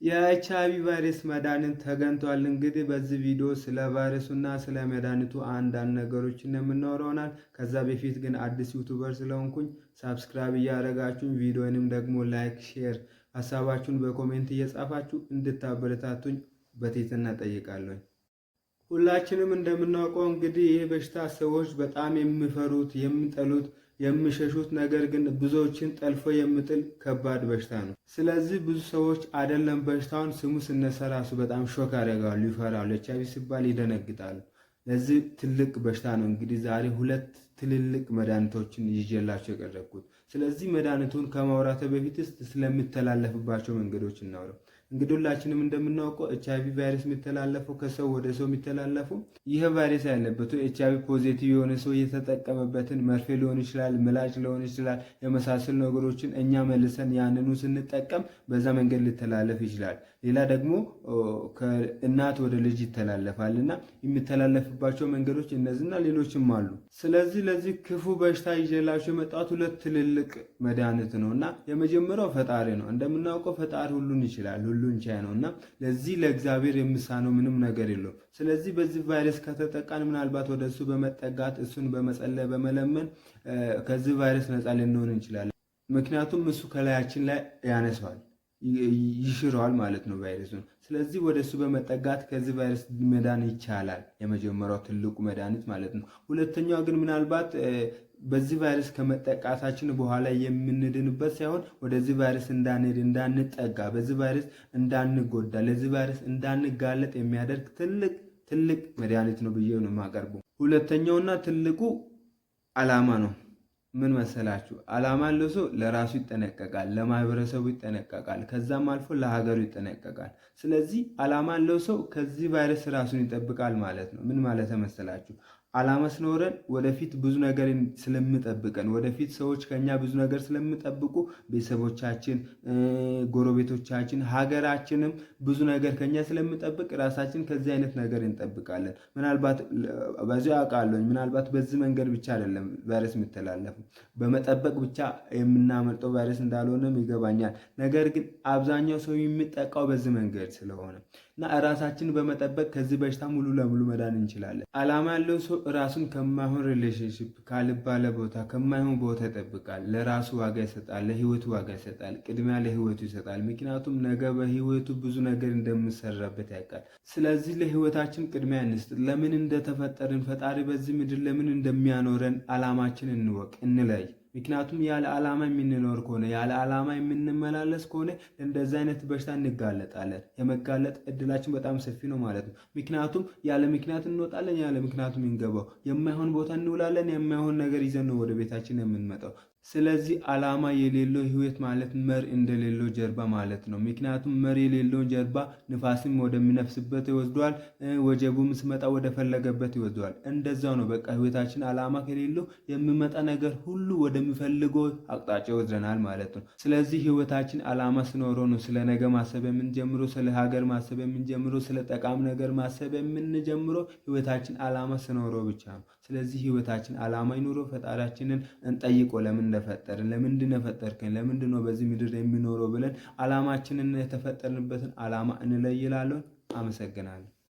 የኤችአይቪ ቫይረስ መድኃኒት ተገኝቷል። እንግዲህ በዚህ ቪዲዮ ስለ ቫይረሱና ስለ መድኃኒቱ አንዳንድ ነገሮችን የምናወራው ይሆናል። ከዛ በፊት ግን አዲስ ዩቱበር ስለሆንኩኝ ሳብስክራይብ እያደረጋችሁኝ ቪዲዮንም ደግሞ ላይክ፣ ሼር ሀሳባችሁን በኮሜንት እየጻፋችሁ እንድታበረታቱኝ በትህትና ጠይቃለሁ። ሁላችንም እንደምናውቀው እንግዲህ ይህ በሽታ ሰዎች በጣም የሚፈሩት የሚጠሉት የሚሸሹት ነገር ግን ብዙዎችን ጠልፎ የሚጥል ከባድ በሽታ ነው። ስለዚህ ብዙ ሰዎች አይደለም በሽታውን ስሙ ስነሳ ራሱ በጣም ሾክ ያደርጋሉ፣ ይፈራሉ። ኤችአይቪ ሲባል ይደነግጣሉ። ለዚህ ትልቅ በሽታ ነው እንግዲህ ዛሬ ሁለት ትልልቅ መድኃኒቶችን ይዤላቸው የቀረብኩት። ስለዚህ መድኃኒቱን ከማውራት በፊት ስለሚተላለፍባቸው መንገዶች እናውራ። እንግዲህ ሁላችንም እንደምናውቀው ኤችአይቪ ቫይረስ የሚተላለፈው ከሰው ወደ ሰው የሚተላለፈው ይህ ቫይረስ ያለበት ኤችአይቪ ፖዚቲቭ የሆነ ሰው የተጠቀመበትን መርፌ ሊሆን ይችላል፣ ምላጭ ሊሆን ይችላል፣ የመሳሰሉ ነገሮችን እኛ መልሰን ያንኑ ስንጠቀም በዛ መንገድ ሊተላለፍ ይችላል። ሌላ ደግሞ ከእናት ወደ ልጅ ይተላለፋል እና የሚተላለፍባቸው መንገዶች እነዚህና ሌሎችም አሉ። ስለዚህ ለዚህ ክፉ በሽታ ይዤላችሁ የመጣሁት ሁለት ትልልቅ መድኃኒት ነው እና የመጀመሪያው ፈጣሪ ነው። እንደምናውቀው ፈጣሪ ሁሉን ይችላል፣ ሁሉን ቻይ ነው እና ለዚህ ለእግዚአብሔር የሚሳነው ምንም ነገር የለውም። ስለዚህ በዚህ ቫይረስ ከተጠቃን ምናልባት ወደ እሱ በመጠጋት እሱን በመጸለይ በመለመን ከዚህ ቫይረስ ነፃ ልንሆን እንችላለን። ምክንያቱም እሱ ከላያችን ላይ ያነሳዋል፣ ይሽረዋል ማለት ነው ቫይረሱን። ስለዚህ ወደ እሱ በመጠጋት ከዚህ ቫይረስ መዳን ይቻላል። የመጀመሪያው ትልቁ መድኃኒት ማለት ነው። ሁለተኛው ግን ምናልባት በዚህ ቫይረስ ከመጠቃታችን በኋላ የምንድንበት ሳይሆን ወደዚህ ቫይረስ እንዳንሄድ እንዳንጠጋ፣ በዚህ ቫይረስ እንዳንጎዳ፣ ለዚህ ቫይረስ እንዳንጋለጥ የሚያደርግ ትልቅ መድኃኒት ነው ብዬ ነው የማቀርበው። ሁለተኛውና ትልቁ ዓላማ ነው። ምን መሰላችሁ? ዓላማ ያለው ሰው ለራሱ ይጠነቀቃል፣ ለማህበረሰቡ ይጠነቀቃል፣ ከዛም አልፎ ለሀገሩ ይጠነቀቃል። ስለዚህ ዓላማ ያለው ሰው ከዚህ ቫይረስ ራሱን ይጠብቃል ማለት ነው። ምን ማለት መሰላችሁ? ዓላማ ስኖረን ወደፊት ብዙ ነገር ስለምጠብቀን ወደፊት ሰዎች ከኛ ብዙ ነገር ስለምጠብቁ ቤተሰቦቻችን፣ ጎረቤቶቻችን፣ ሀገራችንም ብዙ ነገር ከኛ ስለምጠብቅ ራሳችን ከዚህ አይነት ነገር እንጠብቃለን። ምናልባት በዚህ አውቃለሁ፣ ምናልባት በዚህ መንገድ ብቻ አይደለም ቫይረስ የሚተላለፉ በመጠበቅ ብቻ የምናመልጠው ቫይረስ እንዳልሆነም ይገባኛል። ነገር ግን አብዛኛው ሰው የሚጠቃው በዚህ መንገድ ስለሆነ እና ራሳችን በመጠበቅ ከዚህ በሽታ ሙሉ ለሙሉ መዳን እንችላለን። ዓላማ ያለው ሰው ራሱን ከማይሆን ሪሌሽንሽፕ ካልባለ ቦታ ከማይሆን ቦታ ይጠብቃል። ለራሱ ዋጋ ይሰጣል፣ ለህይወቱ ዋጋ ይሰጣል፣ ቅድሚያ ለህይወቱ ይሰጣል። ምክንያቱም ነገ በህይወቱ ብዙ ነገር እንደምሰራበት ያውቃል። ስለዚህ ለህይወታችን ቅድሚያ እንስጥ። ለምን እንደተፈጠርን ፈጣሪ በዚህ ምድር ለምን እንደሚያኖረን ዓላማችን እንወቅ፣ እንለይ። ምክንያቱም ያለ ዓላማ የምንኖር ከሆነ ያለ ዓላማ የምንመላለስ ከሆነ እንደዚህ አይነት በሽታ እንጋለጣለን። የመጋለጥ እድላችን በጣም ሰፊ ነው ማለት ነው። ምክንያቱም ያለ ምክንያት እንወጣለን፣ ያለ ምክንያቱም እንገባው፣ የማይሆን ቦታ እንውላለን፣ የማይሆን ነገር ይዘን ነው ወደ ቤታችን የምንመጣው። ስለዚህ ዓላማ የሌለው ህይወት ማለት መር እንደሌለው ጀርባ ማለት ነው። ምክንያቱም መር የሌለውን ጀርባ ንፋስም ወደሚነፍስበት ይወስደዋል፣ ወጀቡም ሲመጣ ወደ ፈለገበት ይወስደዋል። እንደዛው ነው በቃ ህይወታችን ዓላማ ከሌለው የሚመጣ ነገር ሁሉ ወደሚፈልገው አቅጣጫ ይወስደናል ማለት ነው። ስለዚህ ህይወታችን ዓላማ ሲኖረው ነው ስለ ነገ ማሰብ የምንጀምረው፣ ስለ ሀገር ማሰብ የምንጀምረው፣ ስለ ጠቃሚ ነገር ማሰብ የምንጀምረው ህይወታችን ዓላማ ሲኖረው ብቻ ነው። ስለዚህ ህይወታችን ዓላማ ይኑረው። ፈጣሪያችንን እንጠይቀው። ለምን እንደፈጠርን፣ ለምንድን ነው የፈጠርከን፣ ለምንድን ነው በዚህ ምድር የሚኖረው ብለን ዓላማችንን የተፈጠርንበትን ዓላማ እንለይላለን። አመሰግናለሁ።